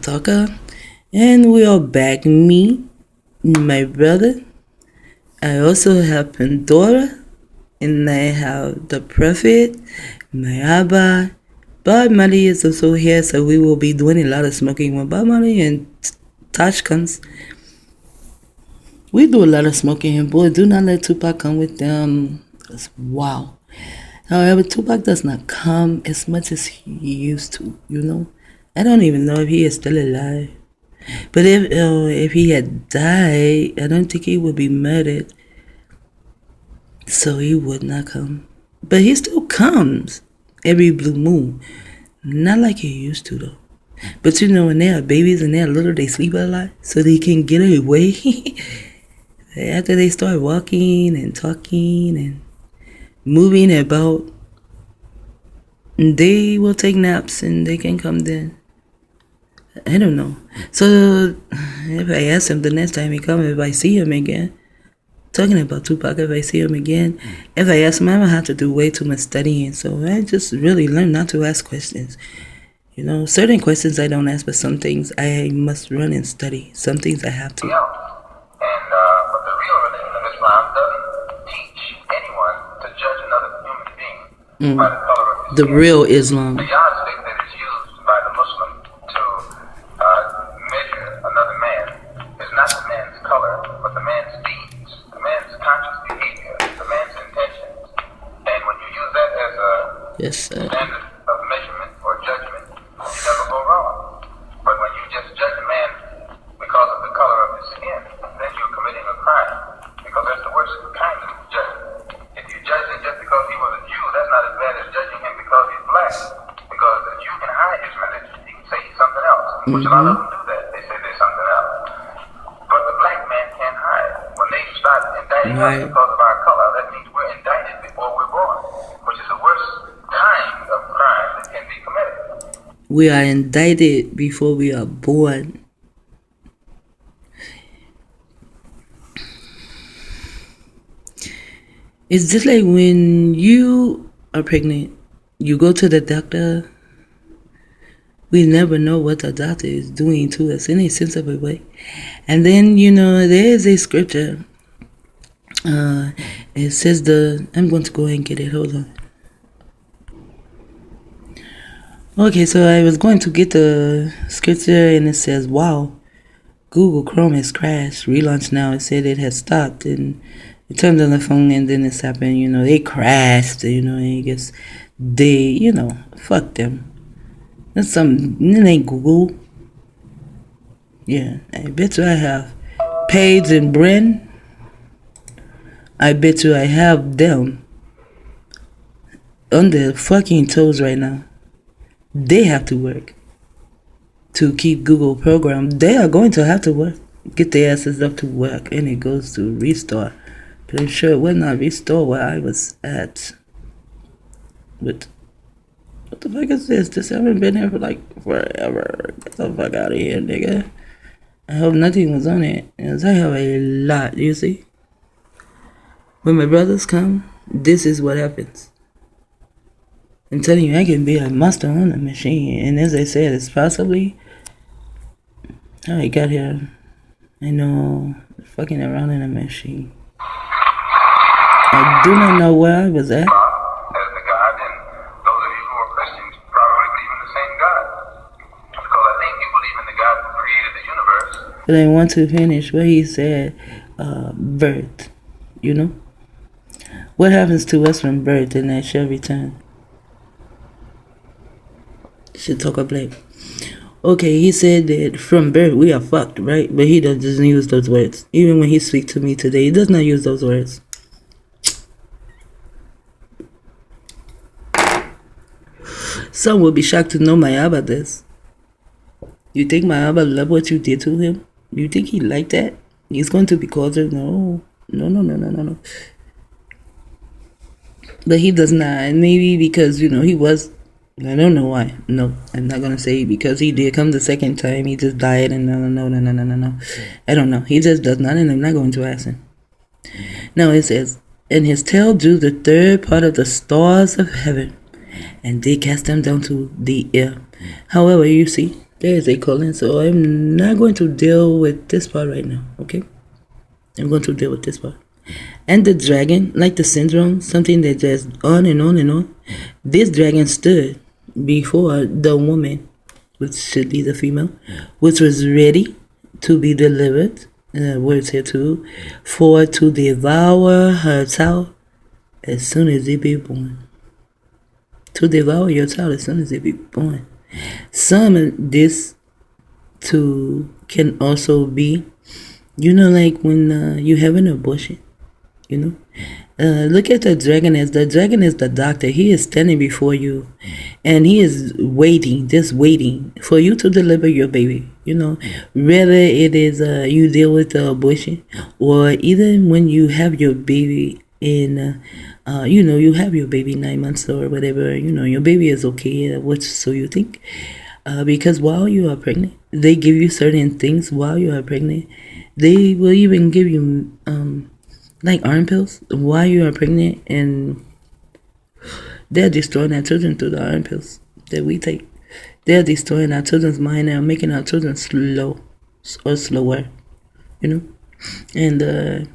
Talker, and we are back. Me, my brother. I also have panDORA, and I have the Prophet, my Abba. Bob Marley is also here, so we will be doing a lot of smoking with Bob Marley and Tosh comes. We do a lot of smoking, and boy, do not let Tupac come with them. Wow. However, Tupac does not come as much as he used to. I don't even know if he is still alive. But if he had died, I don't think he would be murdered. So he would not come. But he still comes every blue moon. Not like he used to, though. But when they are babies and they're little, they sleep a lot. So they can get away. After they start walking and talking and moving about, they will take naps and they can come then. I don't know. So if I ask him the next time he comes, if I see him again, talking about Tupac, if I see him again, if I ask him, I have to do way too much studying. So I just really learned not to ask questions. Certain questions I don't ask, but some things I must run and study. Some things I have to. But the real religion of Islam doesn't teach anyone to judge another human being by the color of his The skin. real Islam. The yardstick that is used by the Muslim to measure another man is not the man's color, but the man's deeds, the man's conscious behavior, the man's intentions. And when you use that as a standard of measurement or judgment, you never go wrong. But when you just judge a man because of the color of his skin, then you're committing a crime, because that's the worst kind of judgment. If you judge him just because he was a Jew, that's not as bad as judging him because he's black. Because the Jew can hide his religion. He can say he's something else, which a lot of them do that. They say they're something else. But the black man can't hide. When they start indicting us because of our color, that means we're indicted before we're born, which is the worst kind of crime that can be committed. We are indicted before we are born. It's just like when you are pregnant, you go to the doctor. We never know what the doctor is doing to us in a sense of a way. And then, there is a scripture. It says I'm going to go ahead and get it. Hold on. Okay, so I was going to get the scripture and it says, wow, Google Chrome has crashed. Relaunch now. It said it has stopped and it turned on the phone and then it's happened. They crashed, and I guess they, fuck them. That's something, it ain't Google. Yeah, I bet you I have Paige and Bren. I bet you I have them on their fucking toes right now. They have to work to keep Google programmed. They are going to have to work, get their asses up to work, and it goes to restore. But I'm sure it will not restore where I was at. But what the fuck is this? This haven't been here for forever. Get the fuck out of here, nigga. I hope nothing was on it, because I have a lot, you see? When my brothers come, this is what happens. I'm telling you, I can be a master on a machine. And as I said, it's possibly how I got here. I know, fucking around in a machine. I do not know where I was at. As the God, and those of you who are Christians probably believe in the same God. Because I think you believe in the God who created the universe. But I want to finish what he said, birth, What happens to us from birth and that shall return? Should talk about black. Okay, he said that from birth we are fucked, right? But he doesn't use those words. Even when he speaks to me today, he does not use those words. Some will be shocked to know my Abba this. You think my Abba loved what you did to him? You think he liked that? He's going to be closer? No. But he does not. Maybe because, he was. I don't know why. No, I'm not going to say because he did come the second time. He just died and no. I don't know. He just does not, and I'm not going to ask him. Now it says, and his tail drew the third part of the stars of heaven, and they cast them down to the air. However, you see, There is a colon, so I'm not going to deal with this part right now, okay? I'm going to deal with this part. And the dragon, like the syndrome, something that just on and on and on. This dragon stood before the woman, which should be the female, which was ready to be delivered, words here too, for to devour her child as soon as it be born. To devour your child as soon as it be born. Some this to can also be, like when you have an abortion, look at the dragon as the doctor. He is standing before you, and he is waiting, just waiting for you to deliver your baby. Whether it is you deal with the abortion, or even when you have your baby in, you have your baby 9 months or whatever. Your baby is okay. So you think. Because while you are pregnant, they give you certain things while you are pregnant. They will even give you like arm pills while you are pregnant, and they're destroying our children through the arm pills that we take. They're destroying our children's mind and making our children slow or slower, And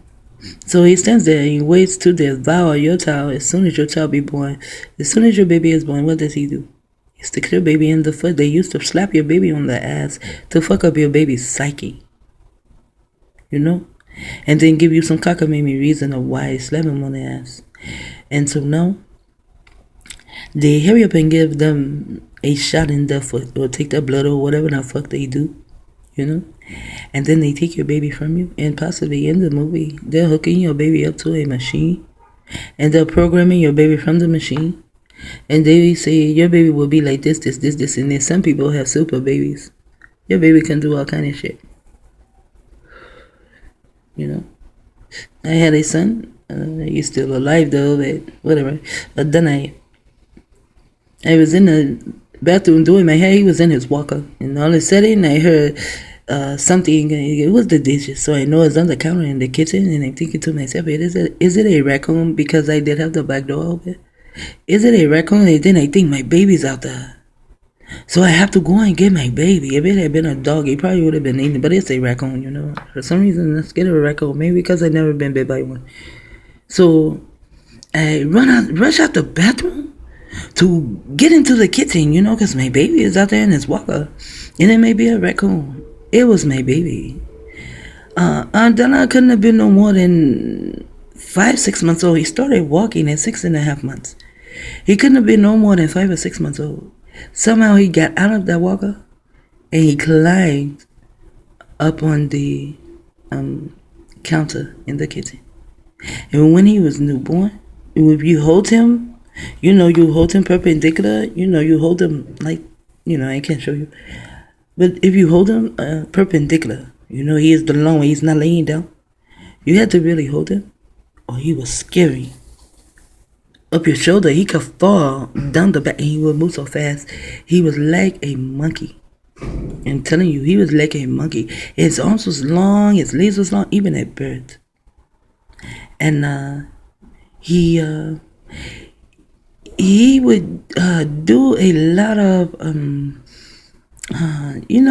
so he stands there and he waits to devour your child as soon as your child be born. As soon as your baby is born, what does he do? He sticks your baby in the foot. They used to slap your baby on the ass to fuck up your baby's psyche. And then give you some cockamamie reason of why slap him on the ass. And so now, they hurry up and give them a shot in the foot, or take their blood, or whatever the fuck they do, And then they take your baby from you, and possibly in the movie, they're hooking your baby up to a machine, and they're programming your baby from the machine. And they say your baby will be like this, and then some people have super babies. Your baby can do all kind of shit. I had a son. He's still alive though, but whatever. But then I was in the bathroom doing my hair. He was in his walker, and all of a sudden I heard something. It was the dishes, so I know it's on the counter in the kitchen, and I'm thinking to myself, is it a raccoon? Because I did have the back door open. Is it a raccoon? And then I think my baby's out there. So I have to go and get my baby. If it had been a dog, it probably would have been eaten. But it's a raccoon, For some reason, let's get a raccoon. Maybe because I've never been bit by one. So I rush out the bathroom to get into the kitchen, because my baby is out there in his walker. And it may be a raccoon. It was my baby. Donna couldn't have been no more than 5-6 months old. He started walking at 6.5 months. He couldn't have been no more than 5 or 6 months old. Somehow he got out of that walker and he climbed up on the counter in the kitchen. And when he was newborn, if you hold him, you hold him perpendicular, you hold him like, I can't show you. But if you hold him perpendicular, he is the long way, he's not laying down. You had to really hold him, or he was scary. Up your shoulder, he could fall down the back, and he would move so fast. He was like a monkey. I'm telling you, he was like a monkey. His arms was long, his legs was long, even a bird. And he would do a lot of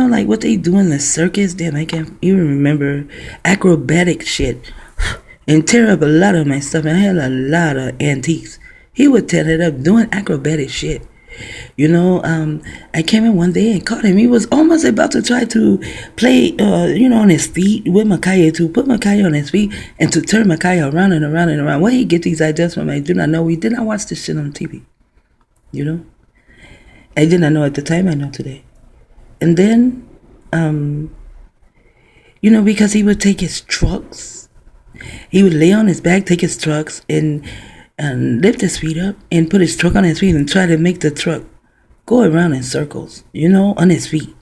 like what they do in the circus. Damn, I can't even remember, acrobatic shit, and tear up a lot of my stuff. And I had a lot of antiques. He would tear it up doing acrobatic shit. I came in one day and caught him. He was almost about to try to play, on his feet with Micaiah, to put Micaiah on his feet and to turn Micaiah around and around and around. Where he get these ideas from, I do not know. We did not watch this shit on TV. I did not know at the time. I know today. And then, because he would take his trucks. He would lay on his back, take his trucks, and lift his feet up and put his truck on his feet and try to make the truck go around in circles, on his feet.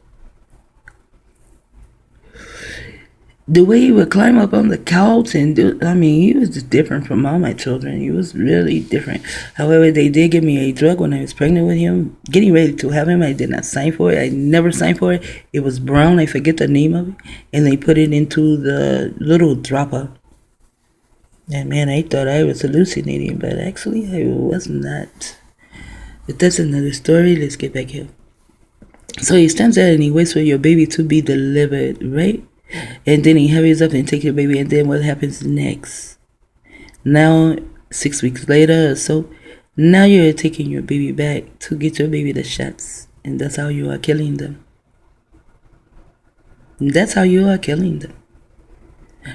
The way he would climb up on the couch and he was just different from all my children. He was really different. However, they did give me a drug when I was pregnant with him, getting ready to have him. I did not sign for it. I never signed for it. It was brown. I forget the name of it. And they put it into the little dropper. And man, I thought I was hallucinating, but actually I was not. But that's another story. Let's get back here. So he stands there and he waits for your baby to be delivered, right? And then he hurries up and takes your baby, and then what happens next? Now, 6 weeks later or so, now you're taking your baby back to get your baby the shots. And that's how you are killing them. That's how you are killing them.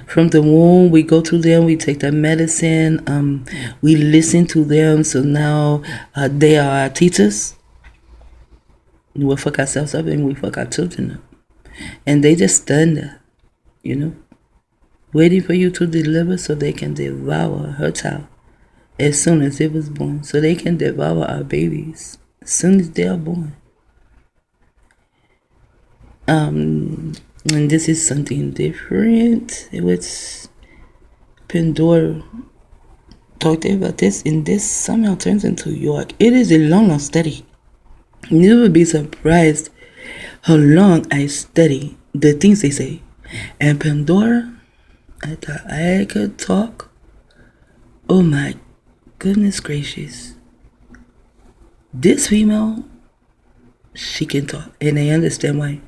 From the womb, we go to them, we take their medicine, we listen to them. So now they are our teachers. We fuck ourselves up and we fuck our children up. And they just stand there, waiting for you to deliver so they can devour her child as soon as it was born. So they can devour our babies as soon as they are born. And this is something different. Which panDORA talked about this, and this somehow turns into York. It is a long study. You would be surprised how long I study the things they say. And panDORA, I thought I could talk. Oh my goodness gracious. This female, she can talk. And I understand why.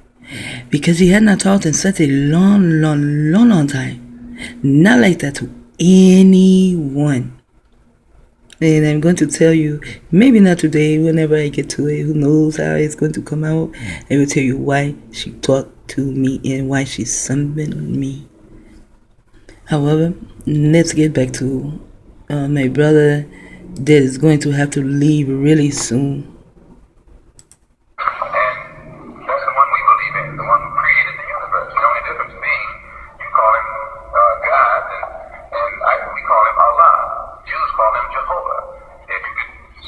Because she had not talked in such a long time. Not like that to anyone. And I'm going to tell you, maybe not today, whenever I get to it, who knows how it's going to come out. I will tell you why she talked to me and why she summoned me. However, let's get back to my brother that is going to have to leave really soon.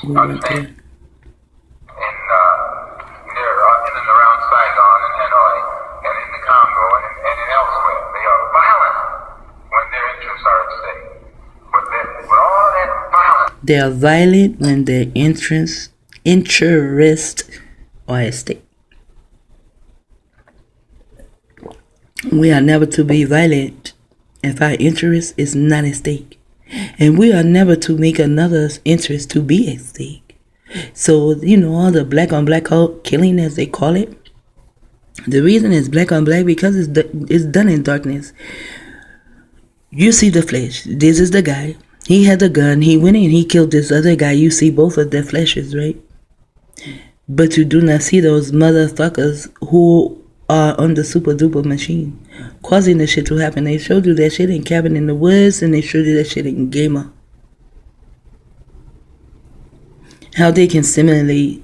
We went there. In and around Saigon and Hanoi and in the Congo and elsewhere, they are violent when their interests are at stake. But all that violence, they are violent when their interests are at stake. We are never to be violent if our interest is not at stake. And we are never to make another's interest to be at stake. So, all the black on black killing, as they call it, the reason it's black on black because it's done in darkness. You see the flesh. This is the guy. He had a gun. He went in. He killed this other guy. You see both of their fleshes, right? But you do not see those motherfuckers who are on the super duper machine causing the shit to happen. They showed you that shit in Cabin in the Woods, and they showed you that shit in Gamer. How they can simulate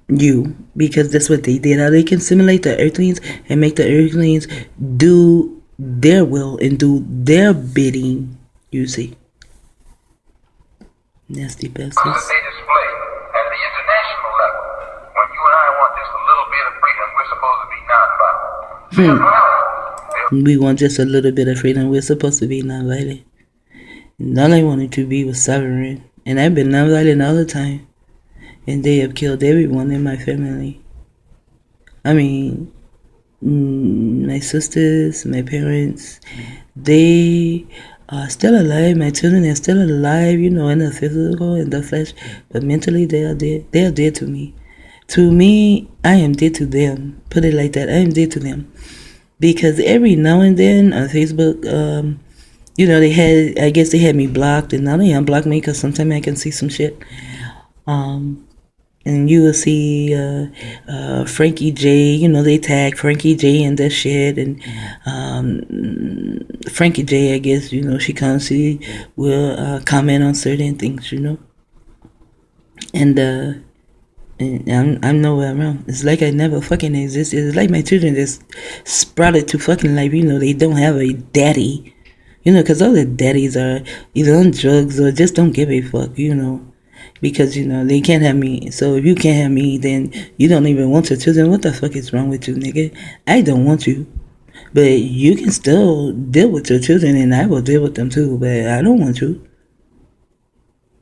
you, because that's what they did. How they can simulate the Earthlings and make the Earthlings do their will and do their bidding, you see. Nasty bastards. They display at the international level. When you and I want just a little bit of freedom, we're supposed to be non-violent. We want just a little bit of freedom. We're supposed to be non-violent. And all I wanted to be was sovereign. And I've been non-violent all the time. And they have killed everyone in my family. I mean, my sisters, my parents, they are still alive. My children are still alive, in the physical, in the flesh. But mentally, they are dead. They are dead to me. To me, I am dead to them. Put it like that. I am dead to them. Because every now and then on Facebook, I guess they had me blocked, and now they unblock me because sometimes I can see some shit. And you will see Frankie J, they tag Frankie J in that shit. And Frankie J, I guess, she constantly will comment on certain things, And I'm nowhere around. It's like I never fucking existed. It's like my children just sprouted to fucking life. They don't have a daddy. Because all the daddies are either on drugs or just don't give a fuck, Because, they can't have me. So if you can't have me, then you don't even want your children. What the fuck is wrong with you, nigga? I don't want you. But you can still deal with your children, and I will deal with them too. But I don't want you.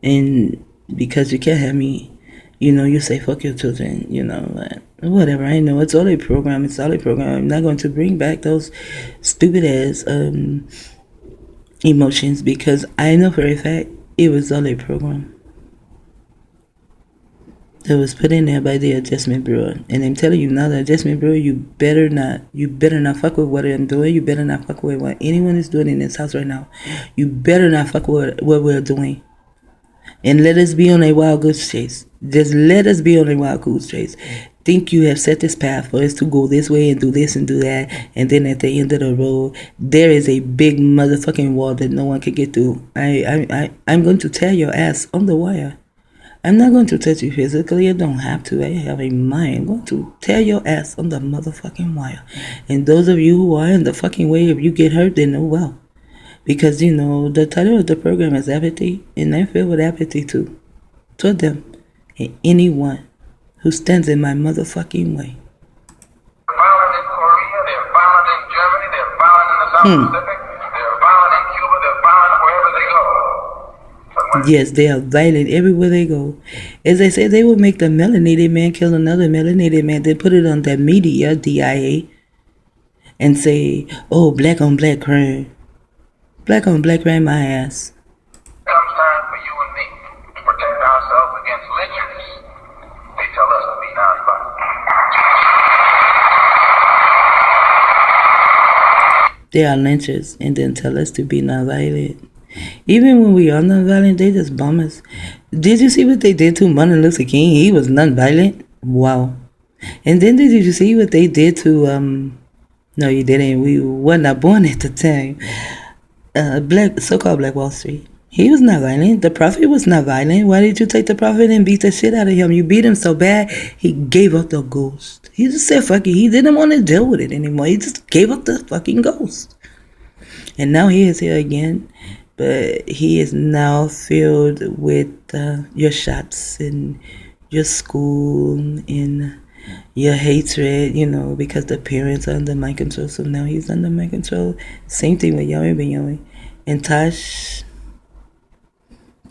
And because you can't have me, you say fuck your children, whatever. I know it's all a program. I'm not going to bring back those stupid ass emotions, because I know for a fact it was all a program. that was put in there by the Adjustment Bureau. And I'm telling you now, the Adjustment Bureau, you better not fuck with what I'm doing. You better not fuck with what anyone is doing in this house right now. You better not fuck with what we're doing. And let us be on a wild goose chase. Just let us be on a wild goose chase. Think you have set this path for us to go this way and do this and do that. And then at the end of the road, there is a big motherfucking wall that no one can get through. I'm going to tear your ass on the wire. I'm not going to touch you physically. I don't have to. I have a mind. I'm going to tear your ass on the motherfucking wire. And those of you who are in the fucking way, if you get hurt, then oh well. Because, the title of the program is apathy, and I feel with apathy too. Toward them and anyone who stands in my motherfucking way. They're violent in Korea, they're violent in Germany, they're violent in the South Pacific, they're violent in Cuba, they're violent wherever they go. Yes, they are violent everywhere they go. As I said, they will make the melanated man kill another melanated man, then put it on the media, DIA, and say, oh, black on black crime. Black on black crime, my ass. It comes time for you and me to protect ourselves against lynchers. They tell us to be nonviolent. They are lynchers and then tell us to be nonviolent. Even when we are nonviolent, they just bomb us. Did you see what they did to Martin Luther King? He was nonviolent. Wow. And then did you see what they did to no, you didn't. We were not born at the time. So-called Black Wall Street. He was not violent. The prophet was not violent. Why did you take the prophet and beat the shit out of him? You beat him so bad, he gave up the ghost. He just said, fuck it. He didn't want to deal with it anymore. He just gave up the fucking ghost. And now he is here again. But he is now filled with your shots and your school and your hatred, because the parents are under my control. So now he's under my control. Same thing with Yahweh Ben Yahweh. And Tosh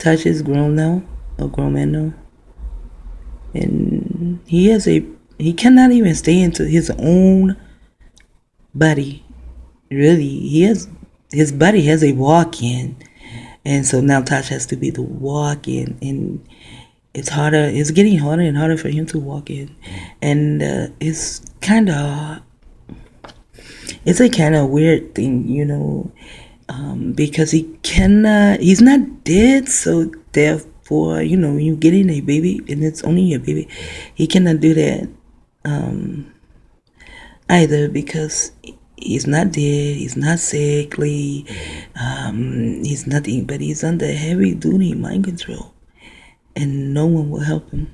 is grown now, a grown man now. And he cannot even stay into his own body. Really, his body has a walk-in. And so now Tosh has to be the walk-in. And it's getting harder and harder for him to walk in. And it's a kind of weird thing, because he's not dead, so therefore, when you get in a baby and it's only your baby, he cannot do that either, because he's not dead, he's not sickly, he's nothing, but he's under heavy duty mind control. And no one will help him.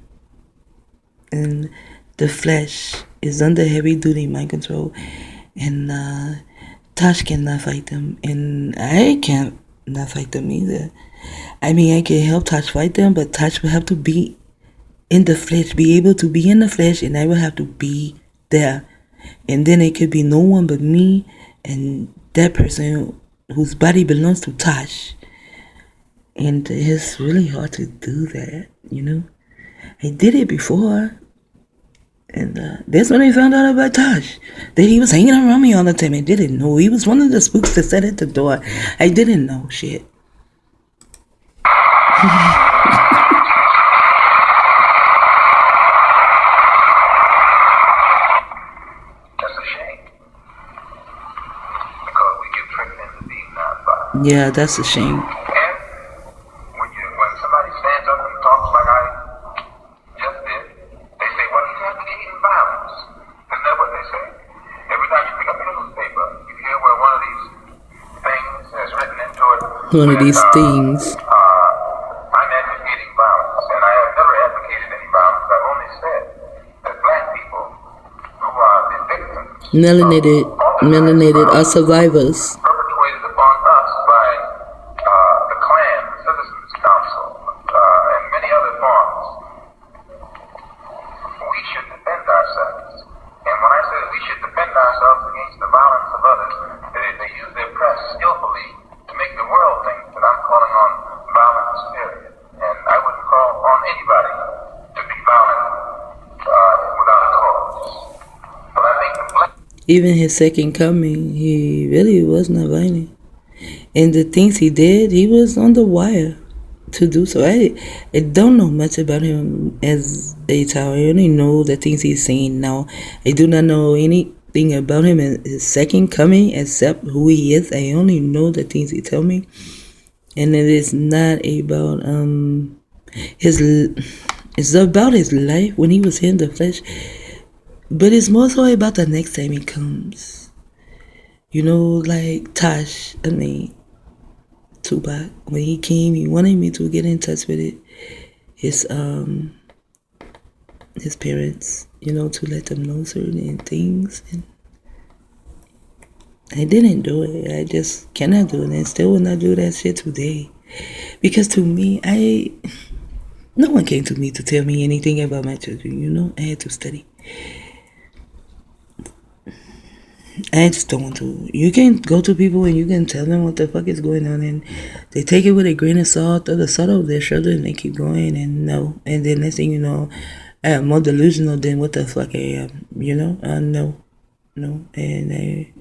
And the flesh is under heavy duty mind control. And Tosh cannot fight them. And I can't not fight them either. I mean, I can help Tosh fight them, but Tosh will have to be in the flesh, be able to be in the flesh, and I will have to be there. And then it could be no one but me and that person whose body belongs to Tosh. And it's really hard to do that, I did it before. And that's when I found out about Tosh. That he was hanging around me all the time. I didn't know. He was one of the spooks that sat at the door. I didn't know shit. That's a shame. Because we get tricked into being nonviolent. Yeah, that's a shame. One of these things. I'm advocating violence, and I have never advocated any violence. I've only said that black people who are the victims, melanated are survivors. Perpetrated upon us by the Klan, the Citizens Council, and many other forms. We should defend ourselves. And when I say we should defend ourselves against the violence of others, they use their press skillfully to make the world think that I'm calling on violence, period. And I wouldn't call on anybody to be violent without a cause. But I think the black... Even his second coming, he really was not violent. And the things he did, he was on the wire. to do so. I don't know much about him as a child. I only know the things he's saying now. I do not know anything about him as his second coming except who he is. I only know the things he tell me, and it is not about his. It's about his life when he was here in the flesh, but it's more so about the next time he comes. You know, like Tupac, when he came, he wanted me to get in touch with his parents, you know, to let them know certain things. And I didn't do it. I just cannot do it, and still will not do that shit today. Because to me, no one came to me to tell me anything about my children, you know. I had to study. I just don't want to. You can go to people and you can tell them what the fuck is going on, and they take it with a grain of salt or the salt of their shoulder, and they keep going, and no. And then next thing you know, I am more delusional than what the fuck I am, you know? No. And I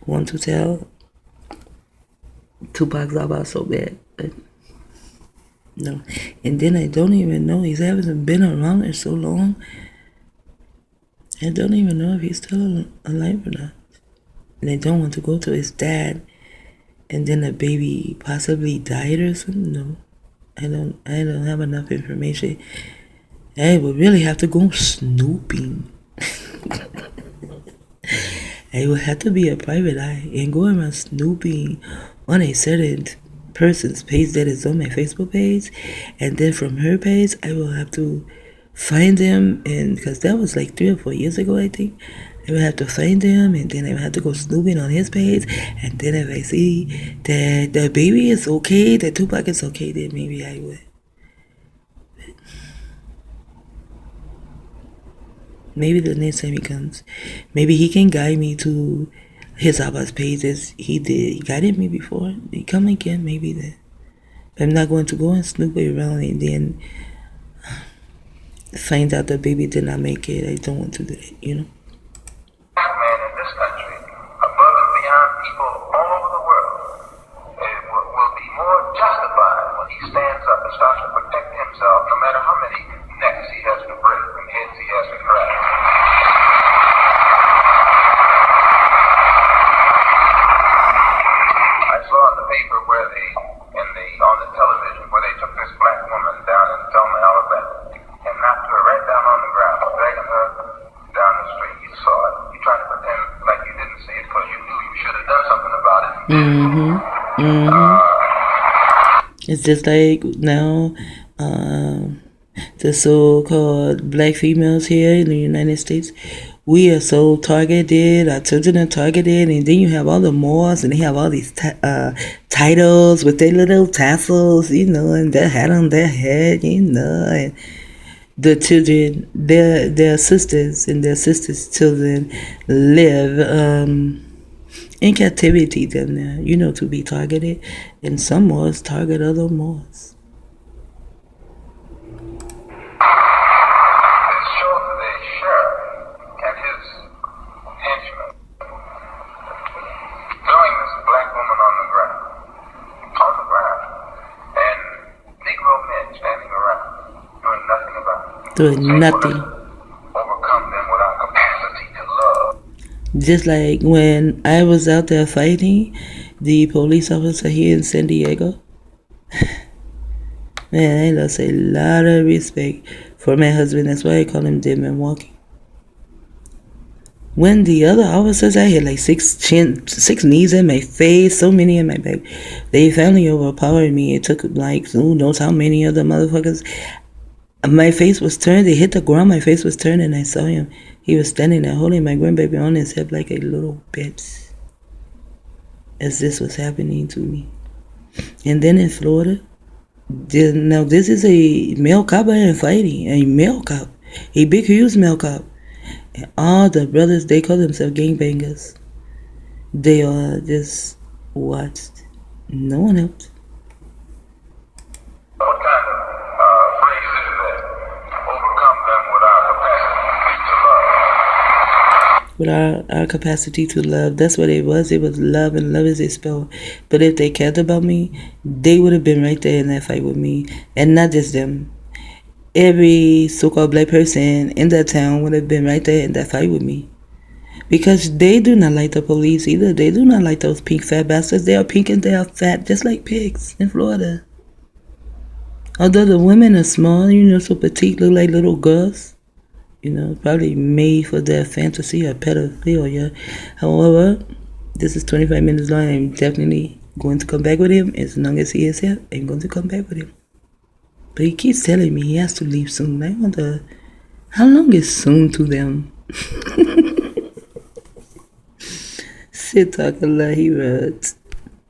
want to tell Tupac's about so bad, but no. And then I don't even know, he hasn't been around there so long. I don't even know if he's still alive or not. And I don't want to go to his dad and then the baby possibly died or something. No. I don't have enough information. I would really have to go snooping. I would have to be a private eye and go around snooping on a certain person's page that is on my Facebook page, and then from her page I will have to find them, and because that was like 3 or 4 years ago, I think. I would have to find them, and then I would have to go snooping on his page, and then if I see that the baby is okay, that Tupac is okay, then maybe I would. Maybe the next time he comes, maybe he can guide me to his Abba's page as he did. He guided me before. He come again, maybe then. But I'm not going to go and snoop around and then find out the baby did not make it. I don't want to do that, you know. Black man in this country, above and beyond people all over the world, will be more justified when he stands up and starts to protect himself, no matter how many necks he has to break and heads he has to crack. I saw in the paper where on the television where they took this black woman down in Selma, Alabama, and knocked her right down on the ground, dragging her down the street. You saw it. You tried to pretend like you didn't see it because you knew you should have done something about it. It's just like now, the so-called black females here in the United States, we are so targeted, our children are targeted, and then you have all the Moors, and they have all these titles with their little tassels, you know, and their hat on their head, you know, and the children, their sisters and their sisters' children live in captivity down there, you know, to be targeted, and some Moors target other Moors. Doing nothing. Overcome them without capacity to love. Just like when I was out there fighting the police officer here in San Diego. Man, I lost a lot of respect for my husband. That's why I call him Dead Man Walking. When the other officers, I had like six knees in my face, so many in my back. They finally overpowered me. It took like who knows how many other motherfuckers. My face was turned. They hit the ground. My face was turned, and I saw him. He was standing there holding my grandbaby on his hip like a little bitch. As this was happening to me. And then in Florida, now this is a male cop I am fighting. A male cop. A big, huge male cop. And all the brothers, they call themselves gangbangers. They are just watched. No one helped. What kind of phrase is that? Overcome them without capacity to love. with our capacity to love. That's what it was. It was love, and love is a spell. But if they cared about me, they would have been right there in that fight with me. And not just them. Every so-called black person in that town would have been right there in that fight with me. Because they do not like the police either. They do not like those pink fat bastards. They are pink and they are fat, just like pigs in Florida. Although the women are small, so petite, look like little girls. Probably made for their fantasy or pedophilia. However, this is 25 minutes long. I'm definitely going to come back with him. As long as he is here, I'm going to come back with him. But he keeps telling me he has to leave soon. I wonder, how long is soon to them? Sit talk a lot, he wrote.